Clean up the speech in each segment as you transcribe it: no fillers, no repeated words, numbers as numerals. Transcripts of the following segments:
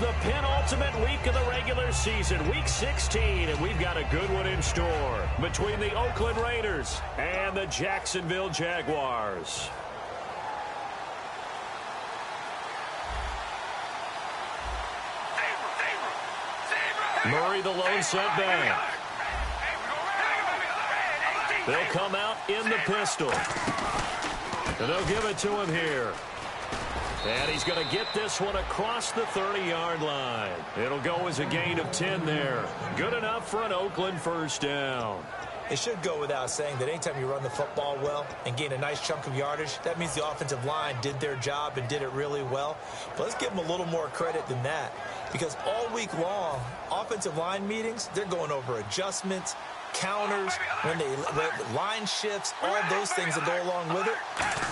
the penultimate week of the regular season, week 16, and we've got a good one in store between the Oakland Raiders and the Jacksonville Jaguars. Murray, the lone setback. They'll come out in the pistol. And they'll give it to him here. And he's going to get this one across the 30-yard line. It'll go as a gain of 10 there. Good enough for an Oakland first down. It should go without saying that anytime you run the football well and gain a nice chunk of yardage, that means the offensive line did their job and did it really well. But let's give them a little more credit than that, because all week long, offensive line meetings, they're going over adjustments, counters, line shifts, all those things that go along with it.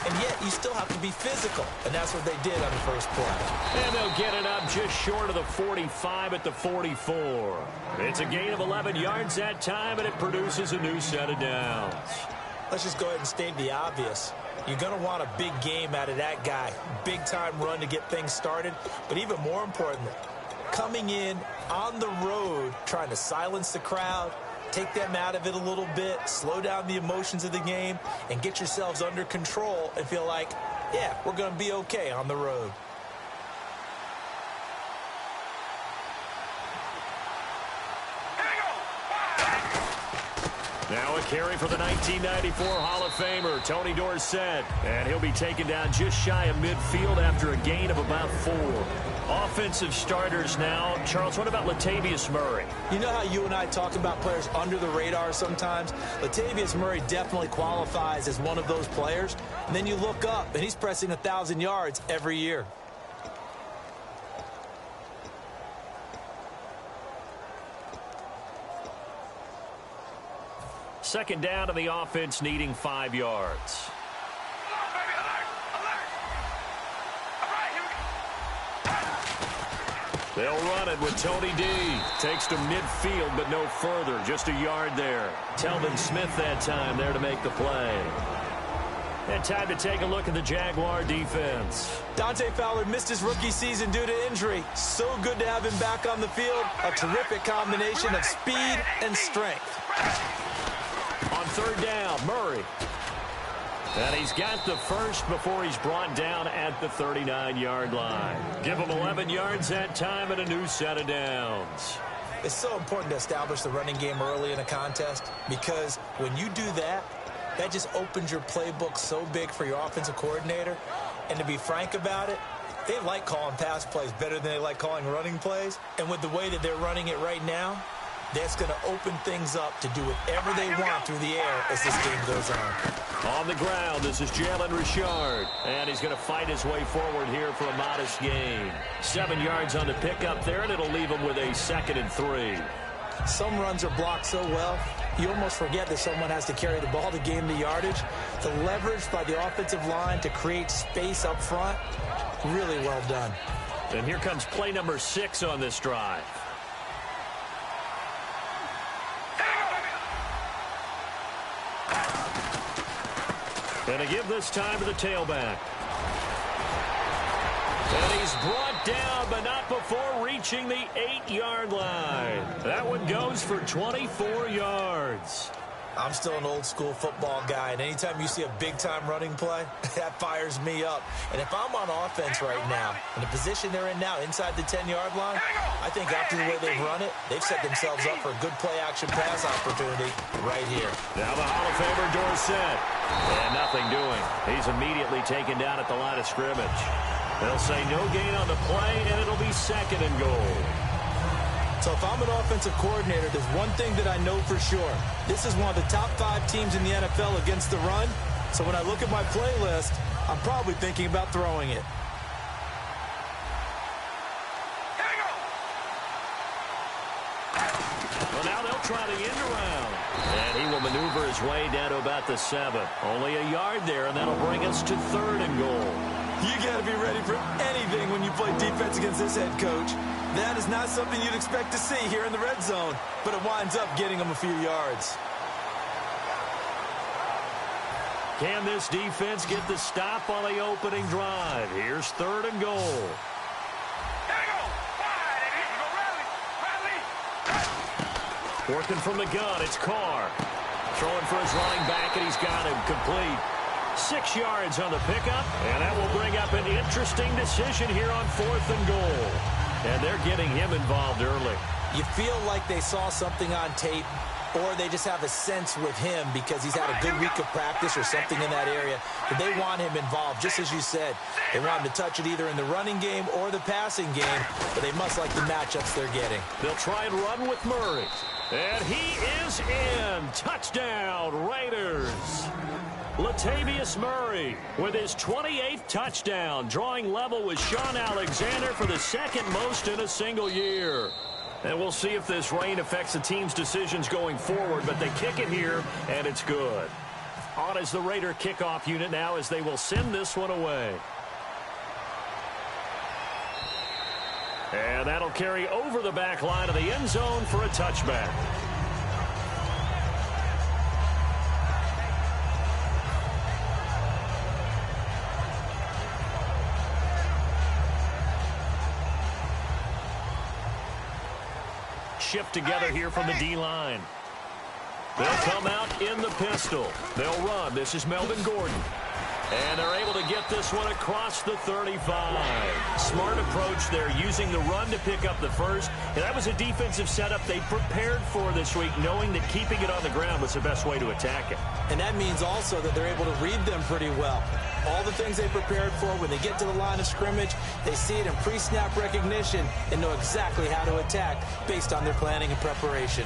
And yet you still have to be physical, and that's what they did on the first play. And they'll get it up just short of the 45 at the 44. It's a gain of 11 yards that time, and it produces a new set of downs. Let's just go ahead and state the obvious. You're going to want a big game out of that guy. Big-time run to get things started. But even more importantly, coming in on the road, trying to silence the crowd, take them out of it a little bit, slow down the emotions of the game, and get yourselves under control and feel like, yeah, we're going to be okay on the road. Now a carry for the 1994 Hall of Famer, Tony Dorsett. And he'll be taken down just shy of midfield after a gain of about 4. Offensive starters now. Charles, what about Latavius Murray? You know how you and I talk about players under the radar sometimes? Latavius Murray definitely qualifies as one of those players. And then you look up, and he's pressing 1,000 yards every year. Second down to the offense, needing 5 yards. They'll run it with Tony D. Takes to midfield, but no further. Just a yard there. Telvin Smith that time there to make the play. And time to take a look at the Jaguar defense. Dante Fowler missed his rookie season due to injury. So good to have him back on the field. A terrific combination of speed and strength. On third down, Murray. And he's got the first before he's brought down at the 39-yard line. Give him 11 yards that time and a new set of downs. It's so important to establish the running game early in a contest, because when you do that, that just opens your playbook so big for your offensive coordinator. And to be frank about it, they like calling pass plays better than they like calling running plays. And with the way that they're running it right now, that's going to open things up to do whatever they want through the air as this game goes on. On the ground, this is Jalen Richard. And he's going to fight his way forward here for a modest gain. 7 yards on the pickup there, and it'll leave him with a 2nd and 3. Some runs are blocked so well, you almost forget that someone has to carry the ball to gain the yardage. The leverage by the offensive line to create space up front, really well done. And here comes play number 6 on this drive. And a give this time to the tailback. And he's brought down, but not before reaching the 8-yard line. That one goes for 24 yards. I'm still an old-school football guy, and anytime you see a big-time running play, that fires me up. And if I'm on offense right now, in the position they're in now, inside the 10-yard line, I think after the way they've run it, they've set themselves up for a good play-action pass opportunity right here. Now the Hall of Famer Dorsett. And nothing doing. He's immediately taken down at the line of scrimmage. They'll say no gain on the play, and it'll be 2nd and goal. So if I'm an offensive coordinator, there's one thing that I know for sure. This is one of the top 5 teams in the NFL against the run. So when I look at my playlist, I'm probably thinking about throwing it. Well, now they'll try the end around. And he will maneuver his way down to about the 7. Only a yard there, and that'll bring us to 3rd and goal. You got to be ready for anything when you play defense against this head coach. That is not something you'd expect to see here in the red zone, but it winds up getting them a few yards. Can this defense get the stop on the opening drive? Here's 3rd and goal. Working from the gun, it's Carr. Throwing for his running back, and he's got him complete. 6 yards on the pickup, and that will bring up an interesting decision here on 4th and goal. And they're getting him involved early. You feel like they saw something on tape, or they just have a sense with him because he's had a good week of practice or something in that area, that they want him involved, just as you said. They want him to touch it either in the running game or the passing game, but they must like the matchups they're getting. They'll try and run with Murray. And he is in. Touchdown, Raiders. Latavius Murray with his 28th touchdown, drawing level with Sean Alexander for the second most in a single year. And we'll see if this rain affects the team's decisions going forward, but they kick it here, and it's good. On is the Raider kickoff unit now as they will send this one away. And that'll carry over the back line of the end zone for a touchback. Shift together here from the D-line. They'll come out in the pistol. They'll run. This is Melvin Gordon. And they're able to get this one across the 35. Smart approach there, using the run to pick up the first. And that was a defensive setup they prepared for this week, knowing that keeping it on the ground was the best way to attack it. And that means also that they're able to read them pretty well. All the things they prepared for, when they get to the line of scrimmage, they see it in pre-snap recognition and know exactly how to attack based on their planning and preparation.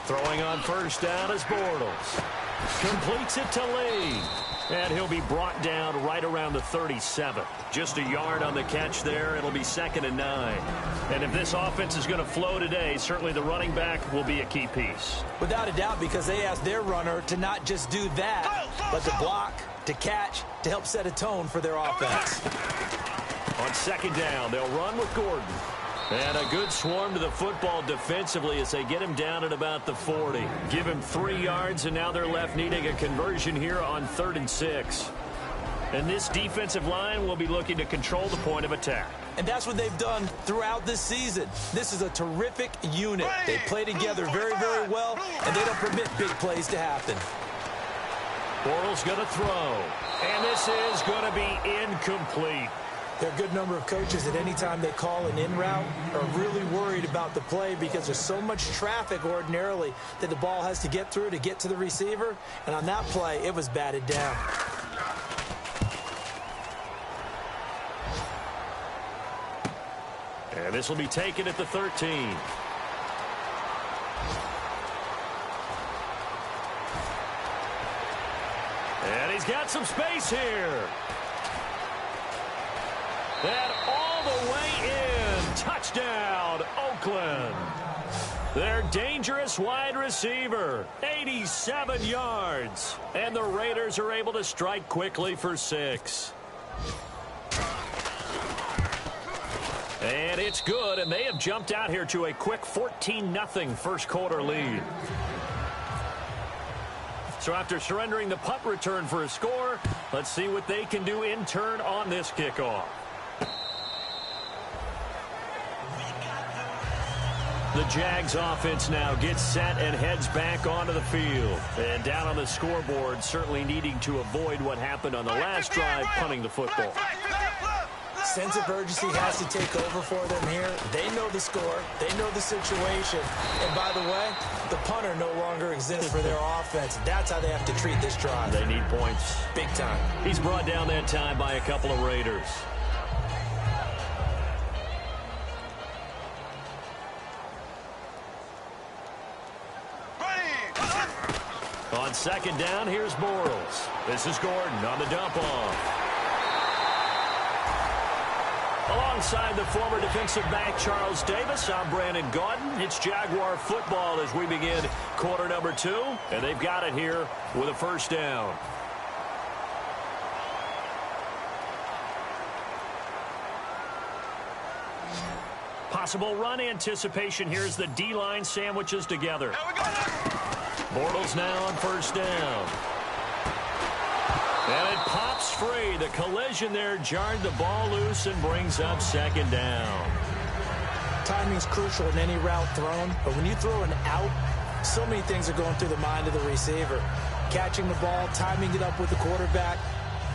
Throwing on first down is Bortles. Completes it to Lee. And he'll be brought down right around the 37. Just a yard on the catch there. It'll be 2nd and 9. And if this offense is going to flow today, certainly the running back will be a key piece. Without a doubt, because they asked their runner to not just do that, but to block, to catch, to help set a tone for their offense. On 2nd down, they'll run with Gordon. And a good swarm to the football defensively as they get him down at about the 40. Give him 3 yards, and now they're left needing a conversion here on 3rd and 6. And this defensive line will be looking to control the point of attack. And that's what they've done throughout this season. This is a terrific unit. They play together very, very well, and they don't permit big plays to happen. Bortles going to throw. And this is going to be incomplete. There are a good number of coaches that any time they call an in route are really worried about the play because there's so much traffic ordinarily that the ball has to get through to get to the receiver. And on that play, it was batted down. And this will be taken at the 13. And he's got some space here. And all the way in. Touchdown, Oakland. Their dangerous wide receiver, 87 yards. And the Raiders are able to strike quickly for 6. And it's good, and they have jumped out here to a quick 14-0 first quarter lead. So after surrendering the punt return for a score, let's see what they can do in turn on this kickoff. The Jags offense now gets set and heads back onto the field. And down on the scoreboard, certainly needing to avoid what happened on the last drive, punting the football. Sense of urgency has to take over for them here. They know the score. They know the situation. And by the way, the punter no longer exists for their offense. That's how they have to treat this drive. They need points. Big time. He's brought down that time by a couple of Raiders. On 2nd down, here's Bortles. This is Gordon on the dump off. Alongside the former defensive back Charles Davis, I'm Brandon Gaudin. It's Jaguar football as we begin quarter number 2. And they've got it here with a first down. Possible run anticipation here as the D-line sandwiches together. Bortles now on first down. And it pops free. The collision there jarred the ball loose and brings up second down. Timing's crucial in any route thrown, but when you throw an out, so many things are going through the mind of the receiver. Catching the ball, timing it up with the quarterback.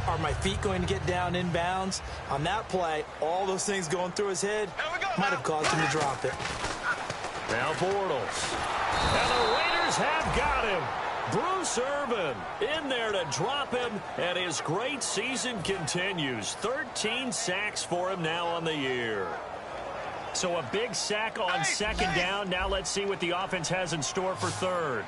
Are my feet going to get down inbounds? On that play, all those things going through his head might have caused him to drop it. Now Bortles. And the Raiders have got him. Bruce Irvin in there to drop him, and his great season continues. 13 sacks for him now on the year. So a big sack on second down. Now let's see what the offense has in store for third.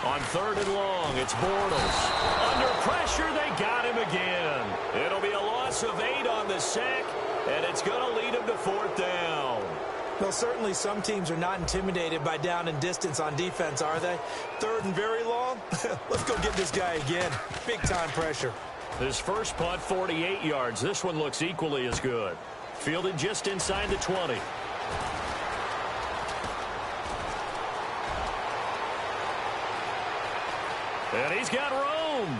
On third and long, it's Bortles. Under pressure, they got him again. It'll be a loss of 8 on the sack, and it's going to lead him to fourth down. Well, certainly some teams are not intimidated by down and distance on defense, are they? Third and very long? Let's go get this guy again. Big-time pressure. His first punt, 48 yards. This one looks equally as good. Fielded just inside the 20. And he's got room.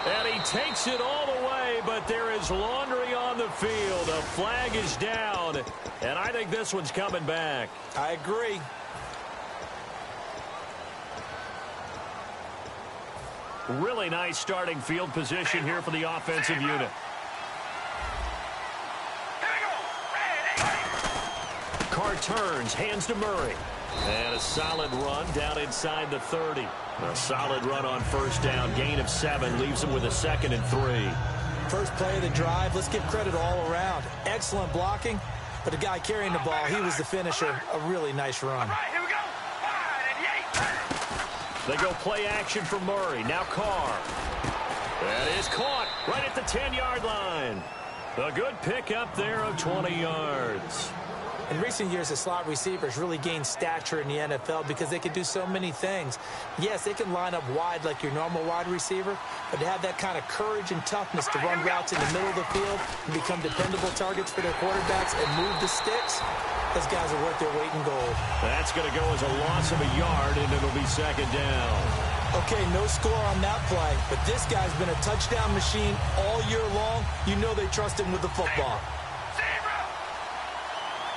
And he takes it all the way, but there is laundry on the field. A flag is down, and I think this one's coming back. I agree. Really nice starting field position here for the offensive unit. Carr turns, hands to Murray. And a solid run down inside the 30. A solid run on first down. Gain of 7 leaves him with a 2nd and 3. First play of the drive. Let's give credit all around. Excellent blocking, but the guy carrying the ball, he was the finisher. A really nice run. Here we go. They go play action for Murray. Now Carr. That is caught right at the 10-yard line. A good pickup there of 20 yards. In recent years, the slot receivers really gained stature in the NFL because they can do so many things. Yes, they can line up wide like your normal wide receiver, but to have that kind of courage and toughness to run routes in the middle of the field and become dependable targets for their quarterbacks and move the sticks, those guys are worth their weight in gold. That's going to go as a loss of a yard, and it'll be second down. Okay, no score on that play, but this guy's been a touchdown machine all year long. You know they trust him with the football.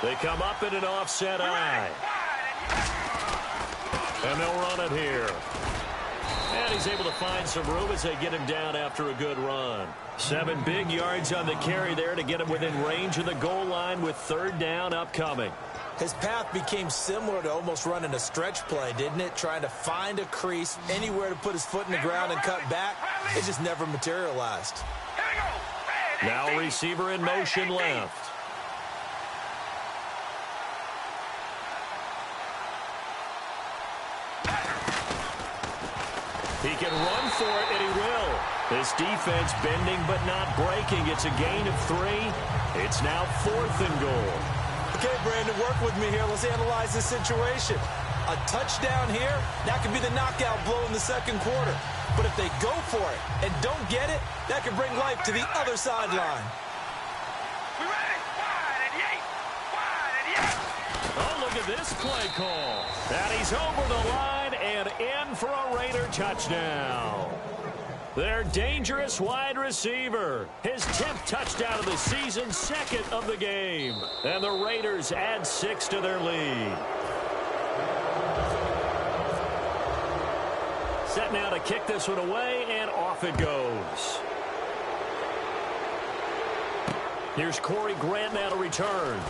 They come up in an offset eye. And they'll run it here. And he's able to find some room as they get him down after a good run. 7 big yards on the carry there to get him within range of the goal line with third down upcoming. His path became similar to almost running a stretch play, didn't it? Trying to find a crease, anywhere to put his foot in the ground and cut back. It just never materialized. Now receiver in motion left. He can run for it, and he will. This defense bending but not breaking. It's a gain of 3. It's now 4th and goal. Okay, Brandon, work with me here. Let's analyze this situation. A touchdown here, that could be the knockout blow in the second quarter. But if they go for it and don't get it, that could bring life to the other sideline. Oh, look at this play call. And he's over the line and in for a Raider touchdown. Their dangerous wide receiver. His 10th touchdown of the season, 2nd of the game. And the Raiders add 6 to their lead. Set now to kick this one away, and off it goes. Here's Corey Grant now to return.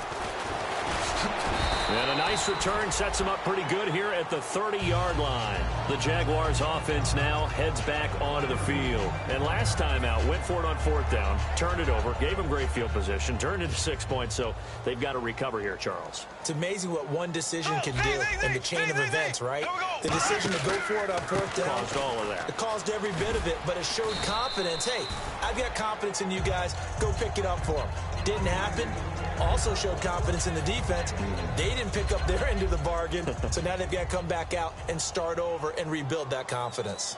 And a nice return sets him up pretty good here at the 30-yard line. The Jaguars offense now heads back onto the field. And last time out, went for it on 4th down, turned it over, gave him great field position, turned it to 6 points, so they've got to recover here, Charles. It's amazing what one decision can do in the chain of events, right? The decision to go for it on 4th down. Caused all of that. It caused every bit of it, but it showed confidence. Hey, I've got confidence in you guys. Go pick it up for them. Didn't happen. Also showed confidence in the defense. They didn't pick up their end of the bargain, so now they've got to come back out and start over and rebuild that confidence.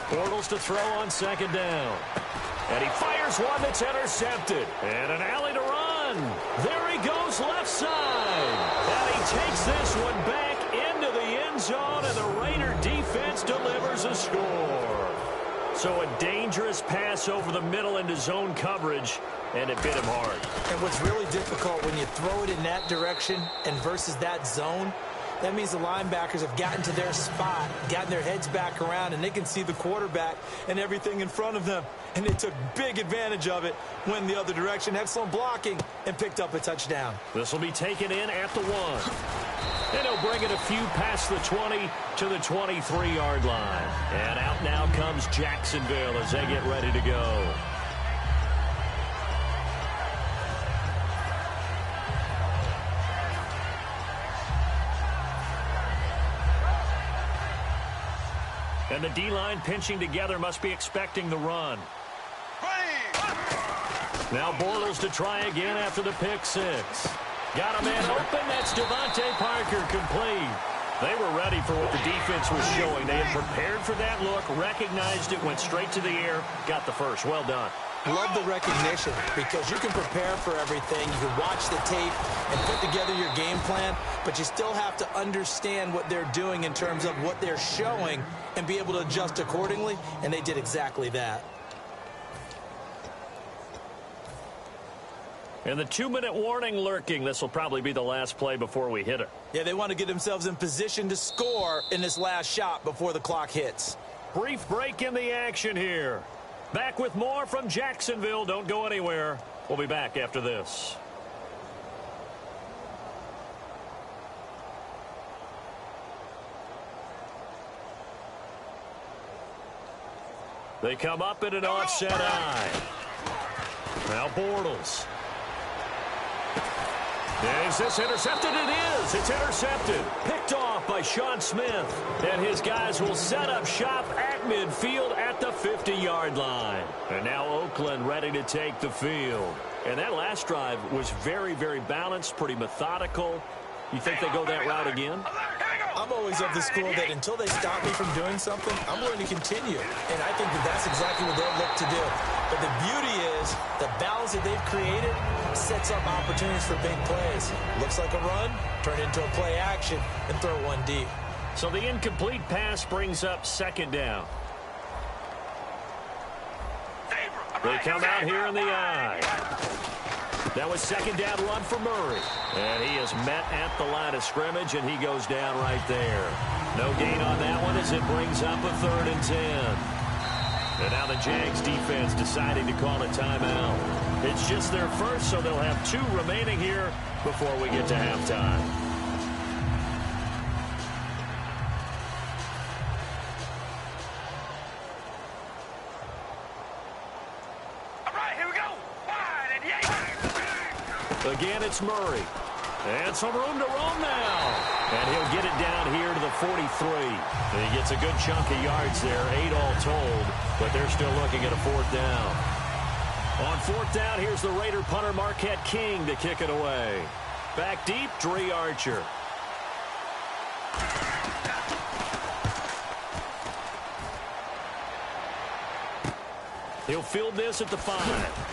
Bortles to throw on 2nd down. And he fires one that's intercepted. And an alley to run. There he goes left side. And he takes this one back into the end zone, and the Raider defense So a dangerous pass over the middle into zone coverage, and it bit him hard. And what's really difficult when you throw it in that direction and versus that zone, that means the linebackers have gotten to their spot, gotten their heads back around, and they can see the quarterback and everything in front of them. And they took big advantage of it, went the other direction, excellent blocking, and picked up a touchdown. This will be taken in at the 1. And he'll bring it a few past the 20 to the 23-yard line. And out now comes Jacksonville as they get ready to go. And the D-line pinching together must be expecting the run. Now Bortles to try again after the pick 6. Got a man open. That's Devontae Parker complete. They were ready for what the defense was showing. They had prepared for that look, recognized it, went straight to the air, got the first. Well done. Love the recognition because you can prepare for everything. You can watch the tape and put together your game plan, but you still have to understand what they're doing in terms of what they're showing and be able to adjust accordingly, and they did exactly that. And the 2-minute warning lurking. This will probably be the last play before we hit it. Yeah, they want to get themselves in position to score in this last shot before the clock hits. Brief break in the action here. Back with more from Jacksonville. Don't go anywhere. We'll be back after this. They come up in an offset eye. Now Bortles. Is this intercepted? It is. It's intercepted. Picked off by Sean Smith. And his guys will set up shop at midfield at the 50-yard line. And now Oakland ready to take the field. And that last drive was very, very balanced, pretty methodical. You think they go that route again? I'm always of the school that until they stop me from doing something, I'm going to continue. And I think that that's exactly what they'll look to do. But the beauty is the balance that they've created sets up opportunities for big plays. Looks like a run, turn it into a play action, and throw one deep. So the incomplete pass brings up second down. They come out here in the eye. That was second down run for Murray. And he is met at the line of scrimmage, and he goes down right there. No gain on that one as it brings up a 3rd and 10. And now the Jags defense deciding to call a timeout. It's just their first, so they'll have 2 remaining here before we get to halftime. Again, it's Murray. And some room to roam now. And he'll get it down here to the 43. And he gets a good chunk of yards there, 8 all told, but they're still looking at a 4th down. On 4th down, here's the Raider punter Marquette King to kick it away. Back deep, Dre Archer. He'll field this at the 5.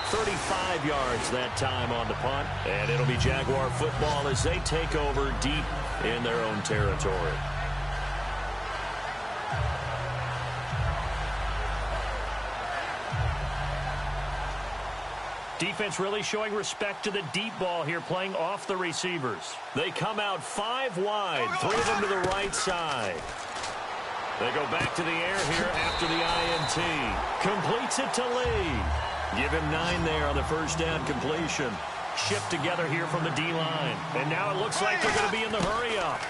35 yards that time on the punt. And it'll be Jaguar football as they take over deep in their own territory. Defense really showing respect to the deep ball here, playing off the receivers. They come out 5 wide, 3 of them to the right side. They go back to the air here after the INT. Completes it to Lee. Give him 9 there on the first down completion. Shift together here from the D-line. And now it looks like they're going to be in the hurry-up.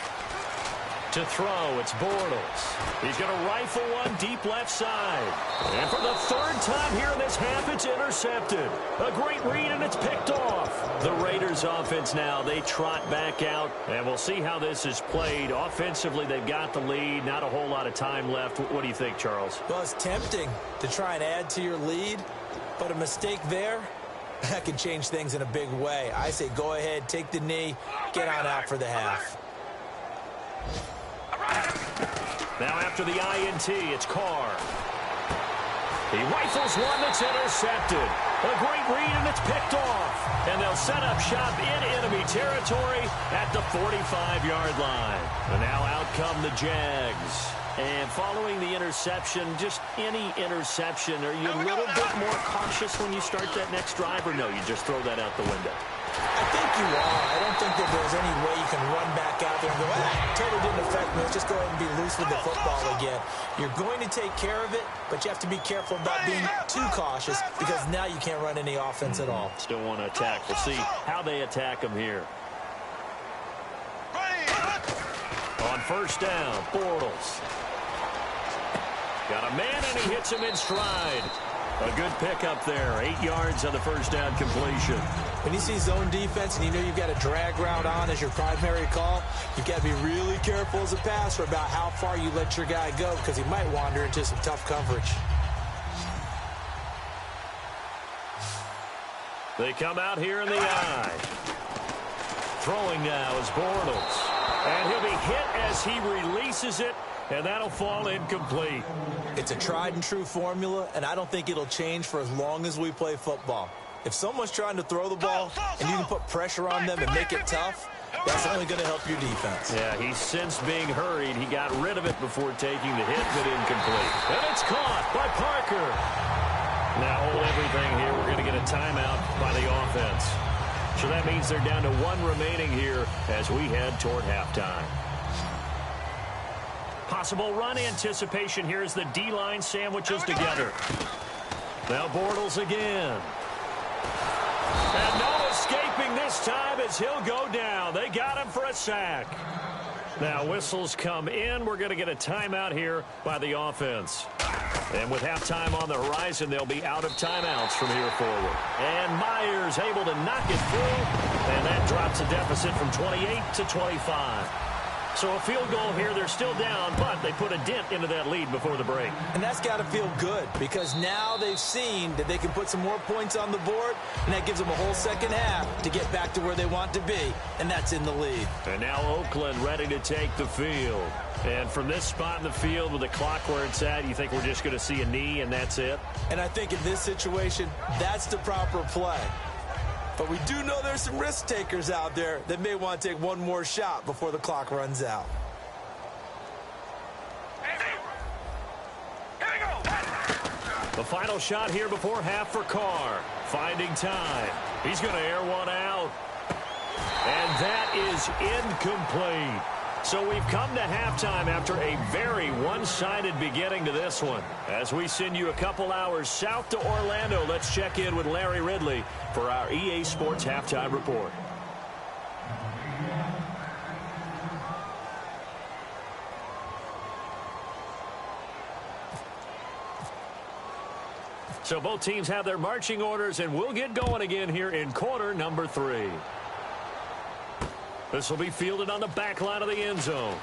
To throw, it's Bortles. He's going to rifle one deep left side. And for the 3rd time here in this half, it's intercepted. A great read, and it's picked off. The Raiders offense now, they trot back out. And we'll see how this is played. Offensively, they've got the lead. Not a whole lot of time left. What do you think, Charles? Well, it's tempting to try and add to your lead. But a mistake there, that can change things in a big way. I say go ahead, take the knee, get on out for the half. Now after the INT, it's Carr. He rifles one that's intercepted. A great read, and it's picked off. And they'll set up shop in enemy territory at the 45-yard line. And now out come the Jags. And following the interception, just any interception, are you a little bit more cautious when you start that next drive, or no, you just throw that out the window? I think you are. I don't think that there's any way you can run back out there and go, totally didn't affect me. Let's just go ahead and be loose with the football again. You're going to take care of it, but you have to be careful about being too cautious because now you can't run any offense at all. Still want to attack. We'll see how they attack him here. On first down, Bortles. Got a man, and he hits him in stride. A good pickup there. 8 yards on the first down completion. When you see zone defense and you know you've got a drag route on as your primary call, you've got to be really careful as a passer about how far you let your guy go because he might wander into some tough coverage. They come out here in the eye. Throwing now is Bortles. And he'll be hit as he releases it, and that'll fall incomplete. It's a tried-and-true formula, and I don't think it'll change for as long as we play football. If someone's trying to throw the ball and you can put pressure on them and make it tough, that's only going to help your defense. Yeah, he's since being hurried. He got rid of it before taking the hit, but incomplete. And it's caught by Parker. Now hold everything here. We're going to get a timeout by the offense. So that means they're down to 1 remaining here as we head toward halftime. Possible run anticipation here as the D-line sandwiches together. Now Bortles again. And no escaping this time as he'll go down. They got him for a sack. Now whistles come in. We're going to get a timeout here by the offense. And with halftime on the horizon, they'll be out of timeouts from here forward. And Myers able to knock it through. And that drops a deficit from 28 to 25. So a field goal here. They're still down, but they put a dent into that lead before the break. And that's got to feel good because now they've seen that they can put some more points on the board, and that gives them a whole second half to get back to where they want to be, and that's in the lead. And now Oakland ready to take the field. And from this spot in the field with the clock where it's at, you think we're just going to see a knee and that's it? And I think in this situation, that's the proper play. But we do know there's some risk takers out there that may want to take one more shot before the clock runs out. The final shot here before half for Carr. Finding time. He's going to air one out. And that is incomplete. So we've come to halftime after a very one-sided beginning to this one. As we send you a couple hours south to Orlando, let's check in with Larry Ridley for our EA Sports Halftime Report. So both teams have their marching orders, and we'll get going again here in quarter number 3. This will be fielded on the back line of the end zone.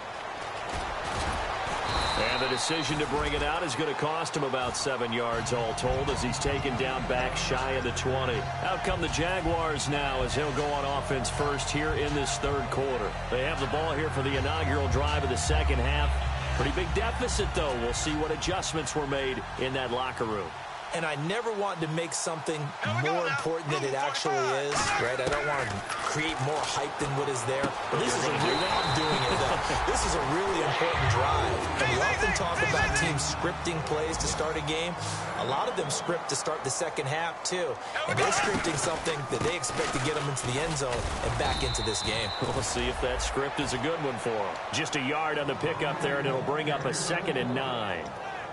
And the decision to bring it out is going to cost him about 7 yards all told as he's taken down back shy of the 20. Out come the Jaguars now as he'll go on offense first here in this third quarter. They have the ball here for the inaugural drive of the second half. Pretty big deficit, though. We'll see what adjustments were made in that locker room. And I never want to make something more important than it actually is, right? I don't want to create more hype than what is there. But this is a really, I'm doing it though. This is a really important drive. And we often talk about teams scripting plays to start a game. A lot of them script to start the second half too. And they're scripting something that they expect to get them into the end zone and back into this game. We'll see if that script is a good one for them. Just a yard on the pickup there, and it'll bring up a 2nd and 9.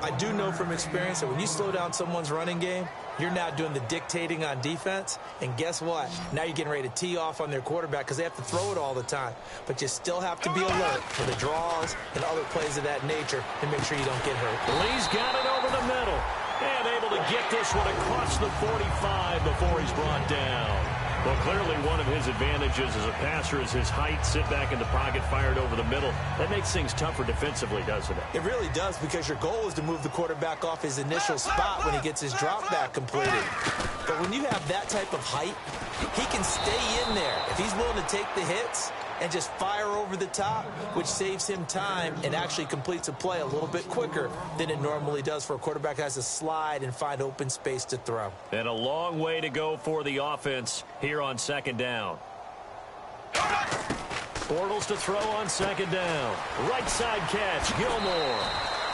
I do know from experience that when you slow down someone's running game, you're now doing the dictating on defense. And guess what? Now you're getting ready to tee off on their quarterback because they have to throw it all the time. But you still have to be alert for the draws and other plays of that nature and make sure you don't get hurt. Lee's got it over the middle and able to get this one across the 45 before he's brought down. Well, clearly one of his advantages as a passer is his height. Sit back in the pocket, fired over the middle. That makes things tougher defensively, doesn't it? It really does, because your goal is to move the quarterback off his initial spot when he gets his drop back completed. But when you have that type of height, he can stay in there. If he's willing to take the hits and just fire over the top, which saves him time and actually completes a play a little bit quicker than it normally does for a quarterback that has to slide and find open space to throw. And a long way to go for the offense here on 2nd down. Bortles to throw on 2nd down. Right side catch, Gilmore.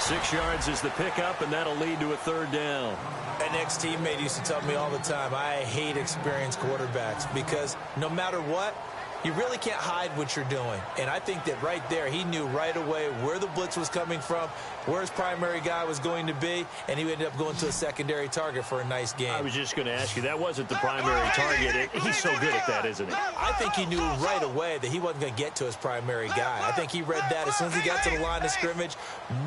6 yards is the pickup, and that'll lead to a 3rd down. An ex-teammate used to tell me all the time, I hate experienced quarterbacks because no matter what, you really can't hide what you're doing. And I think that right there, he knew right away where the blitz was coming from, where his primary guy was going to be, and he ended up going to a secondary target for a nice game. I was just going to ask you, that wasn't the primary target. He's so good at that, isn't he? I think he knew right away that he wasn't going to get to his primary guy. I think he read that as soon as he got to the line of scrimmage,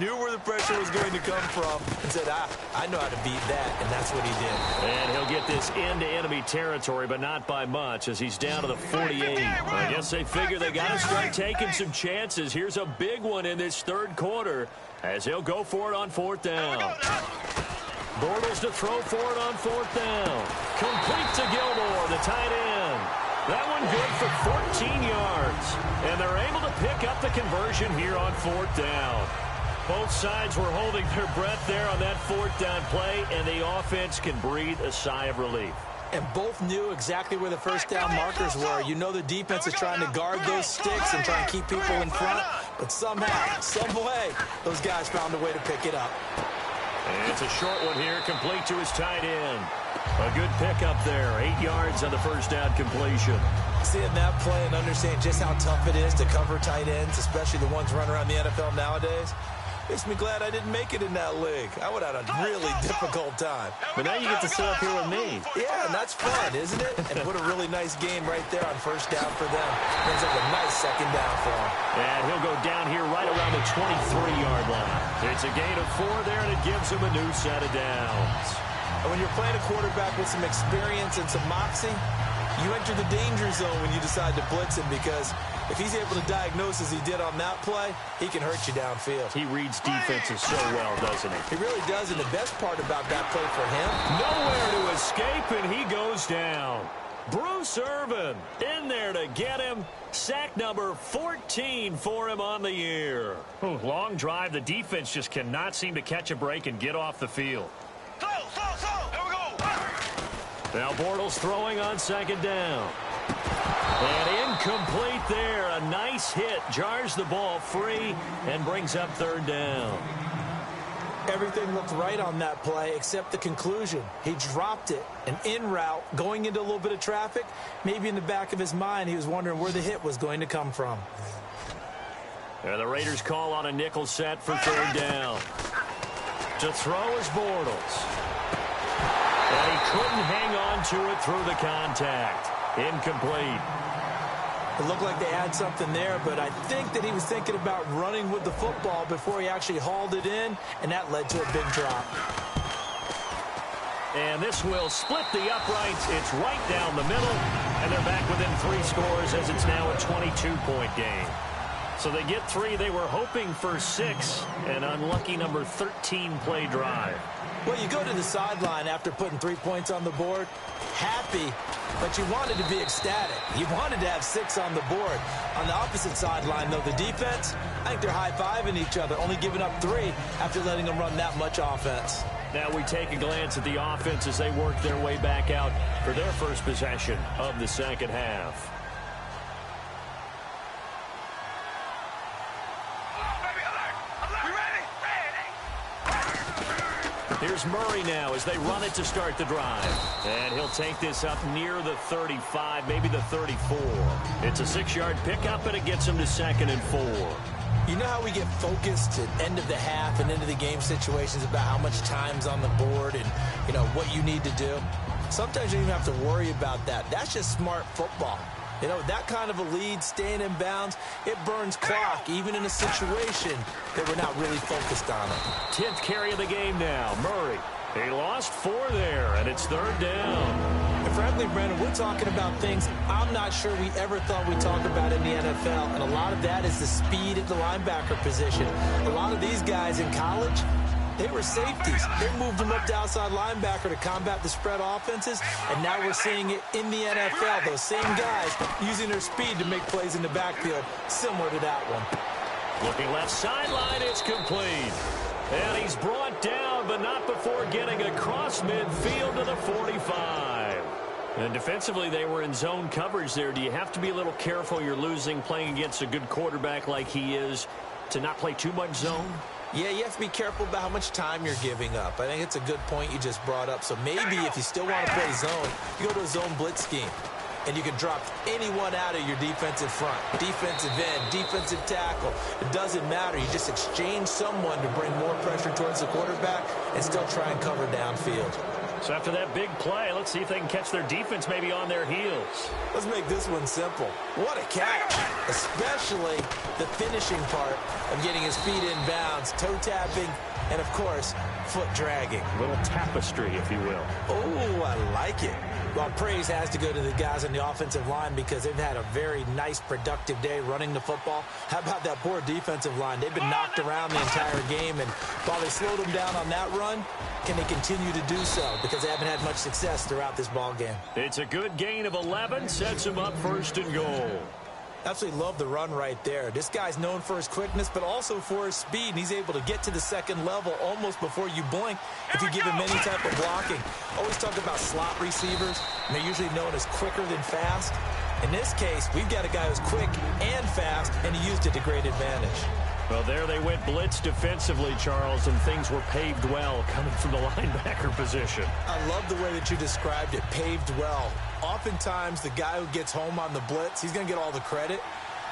knew where the pressure was going to come from, and said, I know how to beat that, and that's what he did. And he'll get this into enemy territory, but not by much, as he's down to the 48. I guess they figure they got to start taking some chances. Here's a big one in this 3rd quarter as he'll go for it on 4th down. Bortles to throw for it on 4th down. Complete to Gilmore, the tight end. That one good for 14 yards. And they're able to pick up the conversion here on 4th down. Both sides were holding their breath there on that 4th down play, and the offense can breathe a sigh of relief. And both knew exactly where the first down markers were. You know the defense is trying to guard those sticks and try and keep people in front. But somehow, some way, those guys found a way to pick it up. And it's a short one here, complete to his tight end. A good pickup there, 8 yards on the first down completion. Seeing that play and understanding just how tough it is to cover tight ends, especially the ones running around the NFL nowadays, makes me glad I didn't make it in that league. I would have had a really difficult time. But now you get to sit up here with me. Yeah, and that's fun, isn't it? And put a really nice game right there on first down for them. Brings up a nice 2nd down for him. And he'll go down here right around the 23-yard line. It's a gain of 4 there, and it gives him a new set of downs. And when you're playing a quarterback with some experience and some moxie, you enter the danger zone when you decide to blitz him, because if he's able to diagnose as he did on that play, he can hurt you downfield. He reads defenses so well, doesn't he? He really does, and the best part about that play for him, nowhere to escape, and he goes down. Bruce Irvin in there to get him. Sack number 14 for him on the year. Long drive. The defense just cannot seem to catch a break and get off the field. Slow. Here we go. Now Bortles throwing on 2nd down. And incomplete there. A nice hit. Jars the ball free and brings up 3rd down. Everything looked right on that play except the conclusion. He dropped it, an in route, going into a little bit of traffic. Maybe in the back of his mind, he was wondering where the hit was going to come from. And the Raiders call on a nickel set for 3rd down. To throw is Bortles. And he couldn't hang on to it through the contact. Incomplete. It looked like they had something there, but I think that he was thinking about running with the football before he actually hauled it in, and that led to a big drop. And this will split the uprights. It's right down the middle, and they're back within 3 scores as it's now a 22-point game. So they get 3. They were hoping for 6, an unlucky number 13 play drive. Well, you go to the sideline after putting 3 points on the board, happy, but you wanted to be ecstatic. You wanted to have 6 on the board. On the opposite sideline, though, the defense, I think they're high-fiving each other, only giving up 3 after letting them run that much offense. Now we take a glance at the offense as they work their way back out for their first possession of the 2nd half. Here's Murray now as they run it to start the drive. And he'll take this up near the 35, maybe the 34. It's a 6-yard pickup, and it gets him to 2nd and 4. You know how we get focused at end of the half and into the game situations about how much time's on the board and, you know, what you need to do? Sometimes you don't even have to worry about that. That's just smart football. You know, that kind of a lead, staying in bounds, it burns clock, even in a situation that we're not really focused on it. 10th carry of the game now. Murray, he lost 4 there, and it's 3rd down. And frankly, Brandon, we're talking about things I'm not sure we ever thought we'd talk about in the NFL, and a lot of that is the speed at the linebacker position. A lot of these guys in college, they were safeties. They moved them up to outside linebacker to combat the spread offenses, and now we're seeing it in the NFL. Those same guys using their speed to make plays in the backfield, similar to that one. Looking left sideline, it's complete. And he's brought down, but not before getting across midfield to the 45. And defensively, they were in zone coverage there. Do you have to be a little careful? You're losing playing against a good quarterback like he is to not play too much zone? Yeah, you have to be careful about how much time you're giving up. I think it's a good point you just brought up. So maybe if you still want to play zone, you go to a zone blitz scheme. And you can drop anyone out of your defensive front. Defensive end, defensive tackle. It doesn't matter. You just exchange someone to bring more pressure towards the quarterback and still try and cover downfield. So after that big play, let's see if they can catch their defense maybe on their heels. Let's make this one simple. What a catch. Especially the finishing part of getting his feet in bounds, toe tapping, and, of course, foot dragging. A little tapestry, if you will. Oh, I like it. Well, praise has to go to the guys on the offensive line because they've had a very nice, productive day running the football. How about that poor defensive line? They've been knocked around the entire game, and while they slowed them down on that run, can they continue to do so? Because they haven't had much success throughout this ball game. It's a good gain of 11, sets them up 1st and goal. Absolutely love the run right there. This guy's known for his quickness, but also for his speed. And he's able to get to the second level almost before you blink if you give him any type of blocking. Always talk about slot receivers, and they're usually known as quicker than fast. In this case, we've got a guy who's quick and fast, and he used it to great advantage. Well, there they went blitz defensively, Charles, and things were paved well coming from the linebacker position. I love the way that you described it, paved well. Oftentimes, the guy who gets home on the blitz, he's going to get all the credit,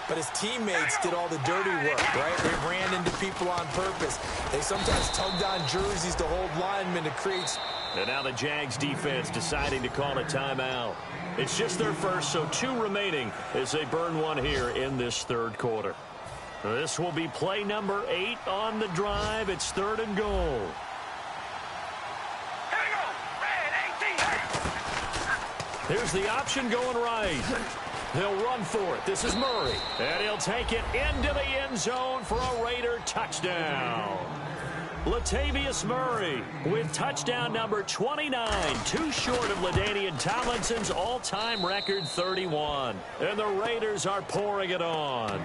but his teammates did all the dirty work, right? They ran into people on purpose. They sometimes tugged on jerseys to hold linemen to create. And now the Jags defense deciding to call a timeout. It's just their first, so 2 remaining as they burn one here in this 3rd quarter. This will be play number 8 on the drive. It's 3rd and goal. Here we go. Red 18. Here's the option going right. He'll run for it. This is Murray. And he'll take it into the end zone for a Raider touchdown. Latavius Murray with touchdown number 29, too short of LaDainian Tomlinson's all-time record 31. And the Raiders are pouring it on.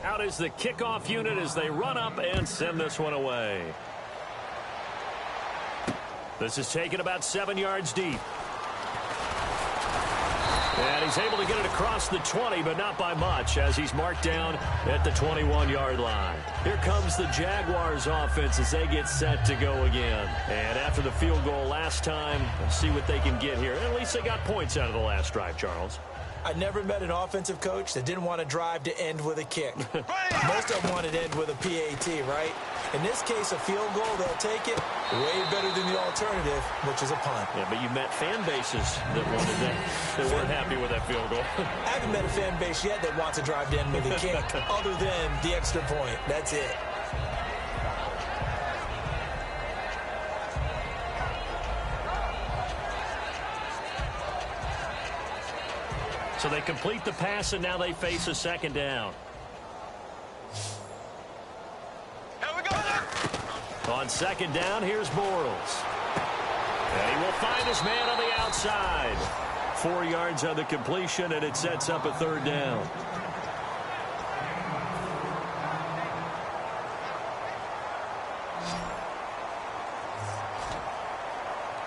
Out is the kickoff unit as they run up and send this one away. This is taken about 7 yards deep. And he's able to get it across the 20, but not by much, as he's marked down at the 21-yard line. Here comes the Jaguars offense as they get set to go again. And after the field goal last time, let's see what they can get here. At least they got points out of the last drive, Charles. I never met an offensive coach that didn't want to drive to end with a kick. Most of them want to end with a PAT, right? In this case, a field goal, they'll take it way better than the alternative, which is a punt. Yeah, but you met fan bases that wanted that, that weren't happy with that field goal. I haven't met a fan base yet that wants to drive to end with a kick, other than the extra point. That's it. So they complete the pass, and now they face a 2nd down. Here we go. On 2nd down, here's Bortles. And he will find his man on the outside. 4 yards on the completion, and it sets up a 3rd down.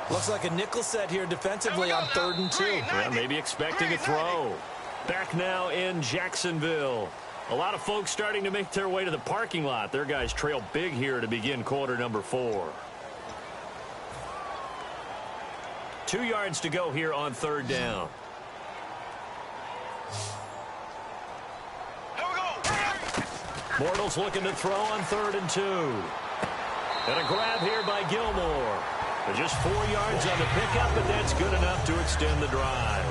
Looks like a nickel set here defensively on 3rd and 2. Yeah, maybe expecting a throw. Back now in Jacksonville. A lot of folks starting to make their way to the parking lot. Their guys trail big here to begin quarter number 4. 2 yards to go here on 3rd down. Here we go. Bortles looking to throw on 3rd and 2. And a grab here by Gilmore. Just 4 yards on the pickup, but that's good enough to extend the drive.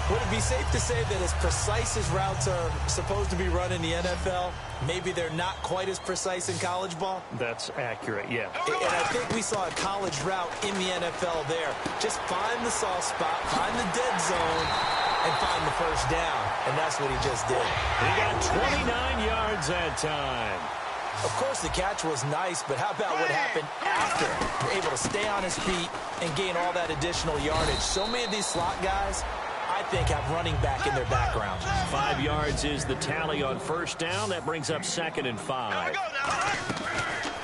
Would it be safe to say that as precise as routes are supposed to be run in the NFL, maybe they're not quite as precise in college ball? That's accurate, yeah. And I think we saw a college route in the NFL there. Just find the soft spot, find the dead zone, and find the 1st down. And that's what he just did. He got 29 yards that time. Of course, the catch was nice, but how about what happened after? You're able to stay on his feet and gain all that additional yardage. So many of these slot guys, I think, have running back in their background. 5 yards is the tally on 1st down. That brings up 2nd and 5.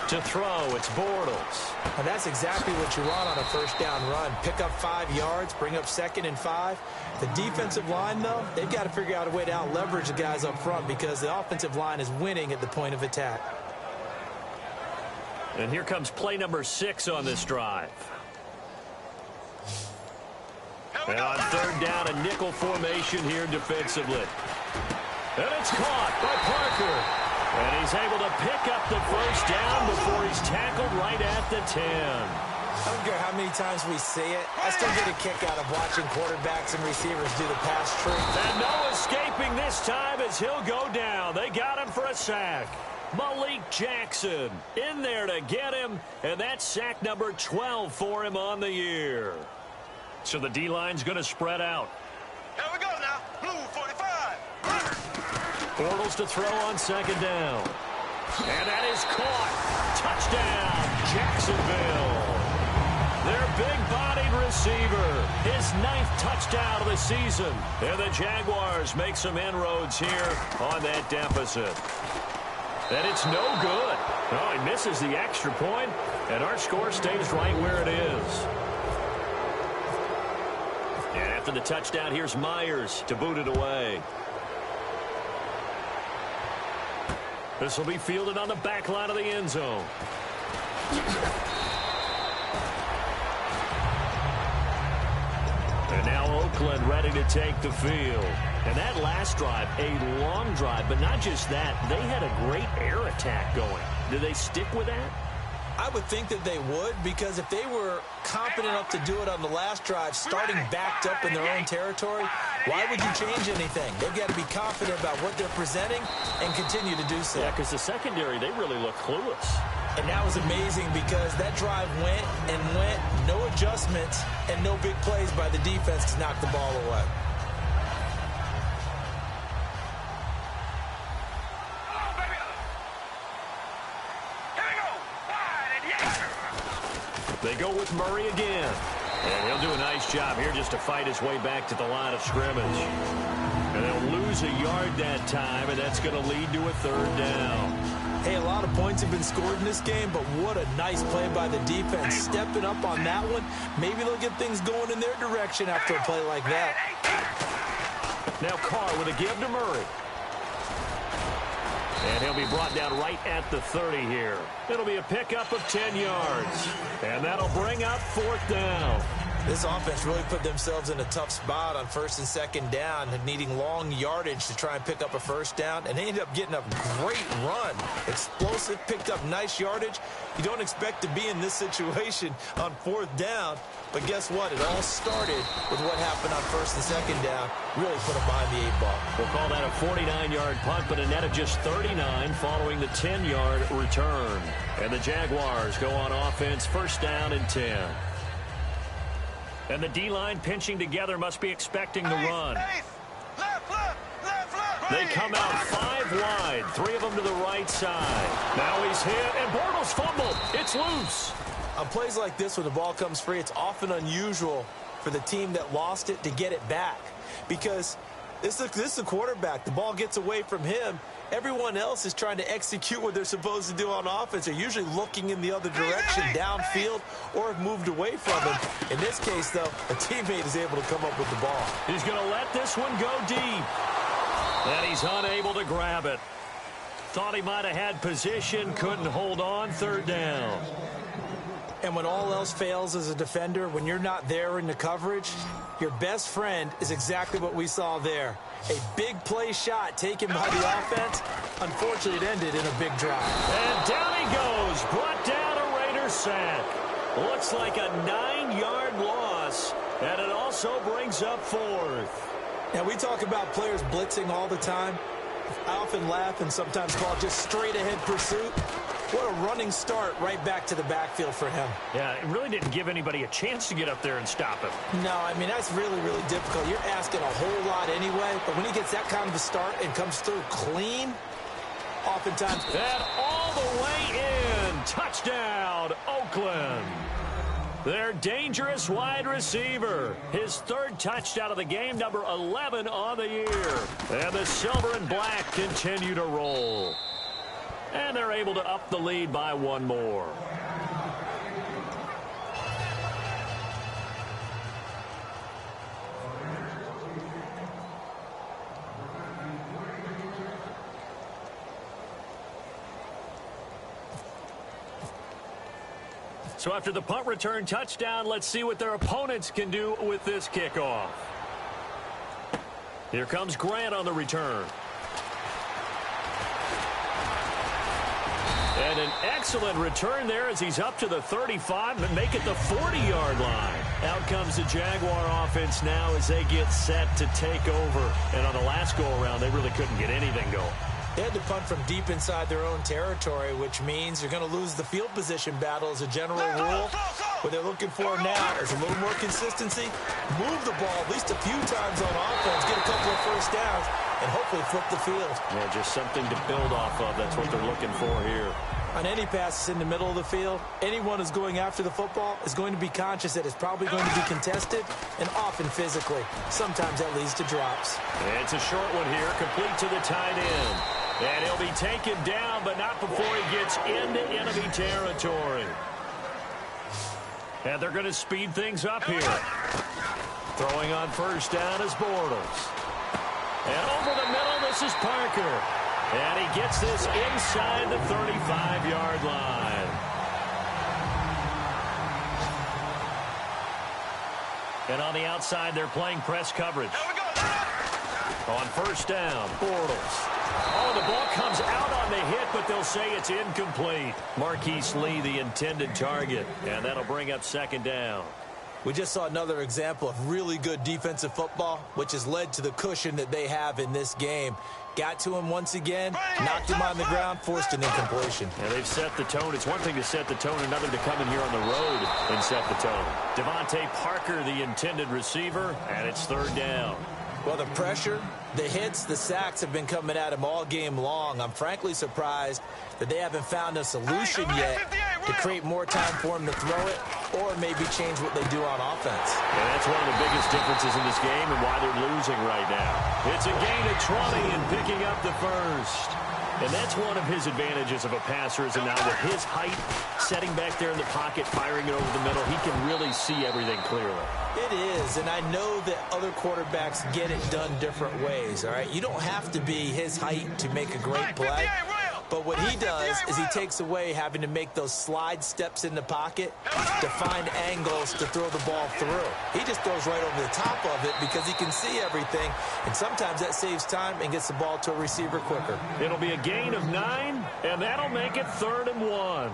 To throw, it's Bortles. And that's exactly what you want on a first down run. Pick up 5 yards, bring up 2nd and 5. The defensive line, though, they've got to figure out a way to out-leverage the guys up front because the offensive line is winning at the point of attack. And here comes play number 6 on this drive. And on 3rd down, a nickel formation here defensively. And it's caught by Parker. And he's able to pick up the first down before he's tackled right at the 10. I don't care how many times we see it. I still get a kick out of watching quarterbacks and receivers do the pass tree. And no escaping this time as he'll go down. They got him for a sack. Malik Jackson in there to get him. And that's sack number 12 for him on the year. So the D-line's going to spread out. Here we go now. Blue 45. Bortles to throw on 2nd down. And that is caught. Touchdown, Jacksonville. Their big-bodied receiver. His 9th touchdown of the season. And the Jaguars make some inroads here on that deficit. And it's no good. Oh, he misses the extra point, and our score stays right where it is. And after the touchdown, here's Myers to boot it away. This will be fielded on the back line of the end zone. And now Oakland ready to take the field. And that last drive, a long drive, but not just that. They had a great air attack going. Do they stick with that? I would think that they would, because if they were confident enough to do it on the last drive, starting backed up in their own territory, why would you change anything? They've got to be confident about what they're presenting and continue to do so. Yeah, because the secondary, they really look clueless. And that was amazing because that drive went and went, no adjustments, and no big plays by the defense to knock the ball away. They go with Murray again. And he'll do a nice job here just to fight his way back to the line of scrimmage. And they'll lose a yard that time, and that's going to lead to a 3rd down. Hey, a lot of points have been scored in this game, but what a nice play by the defense. Stepping up on that one, maybe they'll get things going in their direction after a play like that. Now Carr with a give to Murray. And he'll be brought down right at the 30 here. It'll be a pickup of 10 yards. And that'll bring up 4th down. This offense really put themselves in a tough spot on 1st and 2nd down, needing long yardage to try and pick up a 1st down, and they ended up getting a great run. Explosive, picked up nice yardage. You don't expect to be in this situation on 4th down, but guess what? It all started with what happened on 1st and 2nd down. Really put them behind the 8 ball. We'll call that a 49-yard punt, but a net of just 39 following the 10-yard return. And the Jaguars go on offense, 1st down and 10. And the D-line pinching together must be expecting the run. They come out 5 wide, 3 of them to the right side. Now he's hit, and Bortles fumbled. It's loose. On plays like this, when the ball comes free, it's often unusual for the team that lost it to get it back. Because this is the quarterback. The ball gets away from him. Everyone else is trying to execute what they're supposed to do on offense. They're usually looking in the other direction, downfield, or have moved away from him. In this case, though, a teammate is able to come up with the ball. He's going to let this one go deep. And he's unable to grab it. Thought he might have had position, couldn't hold on, 3rd down. And when all else fails as a defender, when you're not there in the coverage, your best friend is exactly what we saw there. A big play shot taken by the offense. Unfortunately, it ended in a big drive. And down he goes. Brought down a Raider sack. Looks like a 9-yard loss. And it also brings up 4th. Now, we talk about players blitzing all the time. I often laugh and sometimes call it just straight-ahead pursuit. What a running start right back to the backfield for him. Yeah, it really didn't give anybody a chance to get up there and stop him. No, I mean, that's really, really difficult. You're asking a whole lot anyway, but when he gets that kind of a start and comes through clean, oftentimes... And all the way in. Touchdown, Oakland. Their dangerous wide receiver. His 3rd touchdown of the game, number 11 on the year. And the silver and black continue to roll. And they're able to up the lead by one more. So after the punt return touchdown, let's see what their opponents can do with this kickoff. Here comes Grant on the return. And an excellent return there as he's up to the 35 and make it the 40-yard line. Out comes the Jaguar offense now as they get set to take over. And on the last go-around, they really couldn't get anything going. They had to punt from deep inside their own territory, which means you're going to lose the field position battle as a general rule. What they're looking for now is a little more consistency, move the ball at least a few times on offense, get a couple of first downs, and hopefully flip the field. Yeah, just something to build off of. That's what they're looking for here. On any passes in the middle of the field, anyone who's going after the football is going to be conscious that it's probably going to be contested and often physically. Sometimes that leads to drops. It's a short one here, complete to the tight end. And he'll be taken down, but not before he gets into enemy territory. And they're going to speed things up here. Throwing on first down is Bortles. And over the middle, this is Parker. And he gets this inside the 35-yard line. And on the outside, they're playing press coverage. On first down, Bortles. Oh, the ball comes out on the hit, but they'll say it's incomplete. Marquise Lee, the intended target, and that'll bring up second down. We just saw another example of really good defensive football, which has led to the cushion that they have in this game. Got to him once again, knocked him on the ground, forced an incompletion. And they've set the tone. It's one thing to set the tone, another to come in here on the road and set the tone. Devontae Parker, the intended receiver, and it's third down. Well, the pressure, the hits, the sacks have been coming at him all game long. I'm frankly surprised that they haven't found a solution yet to create more time for him to throw it or maybe change what they do on offense. And that's one of the biggest differences in this game and why they're losing right now. It's a gain of 20 and picking up the first. And that's one of his advantages of a passer is now with his height, setting back there in the pocket, firing it over the middle, he can really see everything clearly. It is, and I know that other quarterbacks get it done different ways, all right? You don't have to be his height to make a great play. But what he does is he takes away having to make those slide steps in the pocket to find angles to throw the ball through. He just throws right over the top of it because he can see everything, and sometimes that saves time and gets the ball to a receiver quicker. It'll be a gain of 9, and that'll make it 3rd and 1.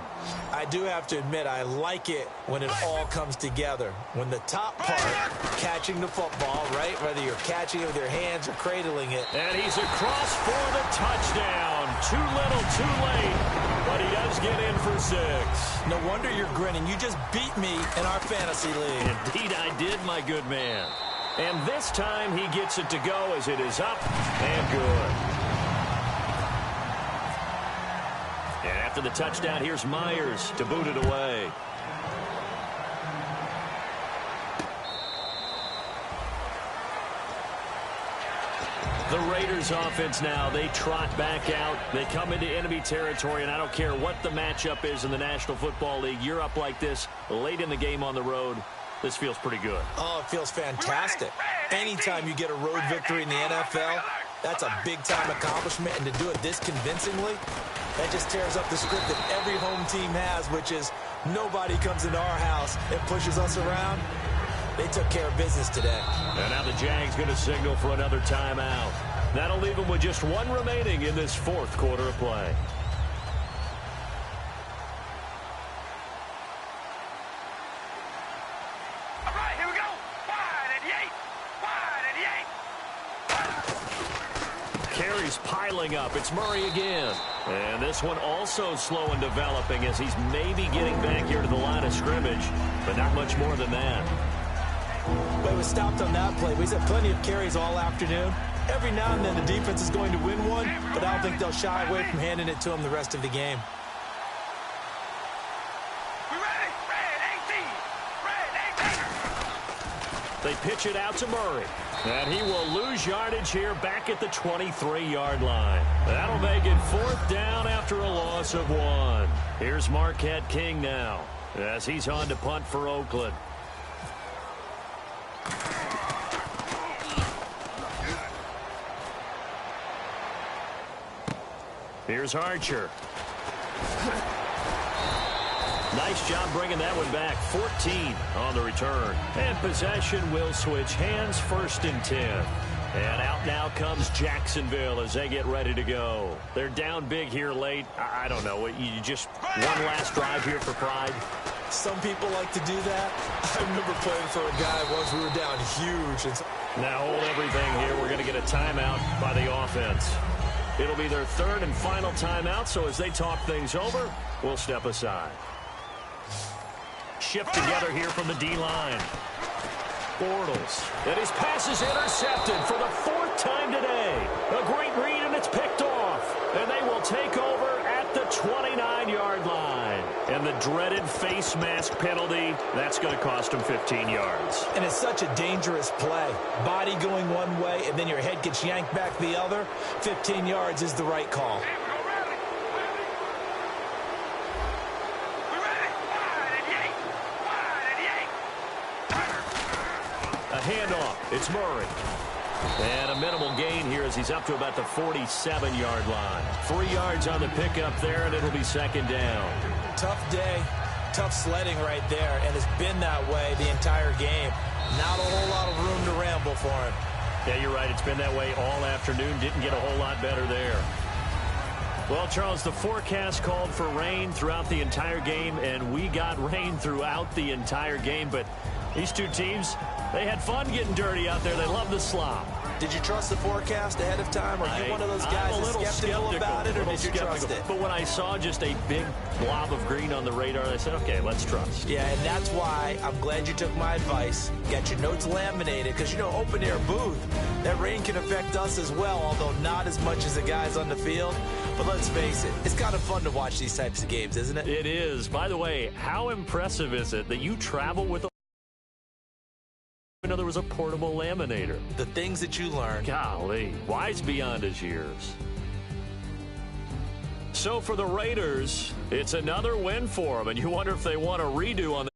I do have to admit, I like it when it all comes together. When the top part, catching the football, right, whether you're catching it with your hands or cradling it. And he's across for the touchdown. Too little, too late, but he does get in for 6. No wonder you're grinning. You just beat me in our fantasy league. Indeed I did, my good man. And this time he gets it to go as it is up and good. And after the touchdown, here's Myers to boot it away. The Raiders offense now, they trot back out. They come into enemy territory, and I don't care what the matchup is in the National Football League. You're up like this late in the game on the road. This feels pretty good. Oh, it feels fantastic. Anytime you get a road victory in the NFL, that's a big-time accomplishment, and to do it this convincingly, that just tears up the script that every home team has, which is nobody comes into our house and pushes us around. They took care of business today. And now the Jags going to signal for another timeout. That'll leave them with just 1 remaining in this 4th quarter of play. All right, here we go. Wide and 8. Carries piling up. It's Murray again. And this one also slow in developing as he's maybe getting back here to the line of scrimmage, but not much more than that. But he was stopped on that play. He's had plenty of carries all afternoon. Every now and then the defense is going to win one, but I don't think they'll shy away from handing it to him the rest of the game. We ready? Red 18. Red 18. They pitch it out to Murray. And he will lose yardage here back at the 23-yard line. That'll make it 4th down after a loss of 1. Here's Marquette King now as he's on to punt for Oakland. Here's Archer. Nice job bringing that one back. 14 on the return. And possession will switch hands, 1st and 10. And out now comes Jacksonville as they get ready to go. They're down big here late. I don't know. You just one last drive here for pride? Some people like to do that. I remember playing for a guy once we were down huge. Now hold everything here. We're going to get a timeout by the offense. It'll be their 3rd and final timeout, so as they talk things over, we'll step aside. Shift together here from the D-line. Bortles. And his pass is intercepted for the 4th time today. A great read, and it's picked off. And they will take over at the 29-yard line. And the dreaded face mask penalty, that's going to cost him 15 yards. And it's such a dangerous play. Body going one way, and then your head gets yanked back the other. 15 yards is the right call. Handoff. It's Murray. And a minimal gain here as he's up to about the 47-yard line. 3 yards on the pickup there, and it'll be 2nd down. Tough day. Tough sledding right there, and it's been that way the entire game. Not a whole lot of room to ramble for him. Yeah, you're right. It's been that way all afternoon. Didn't get a whole lot better there. Well, Charles, the forecast called for rain throughout the entire game, and we got rain throughout the entire game. But these two teams, they had fun getting dirty out there. They love the slop. Did you trust the forecast ahead of time? Are you one of those guys that's skeptical about it, or did you trust it? But when I saw just a big blob of green on the radar, I said, okay, let's trust. Yeah, and that's why I'm glad you took my advice. Get your notes laminated, because, you know, open-air booth, that rain can affect us as well, although not as much as the guys on the field. But let's face it, it's kind of fun to watch these types of games, isn't it? It is. By the way, how impressive is it that you travel with a there was a portable laminator? The things that you learn. Golly, wise beyond his years. So for the Raiders, it's another win for them, and you wonder if they want a redo on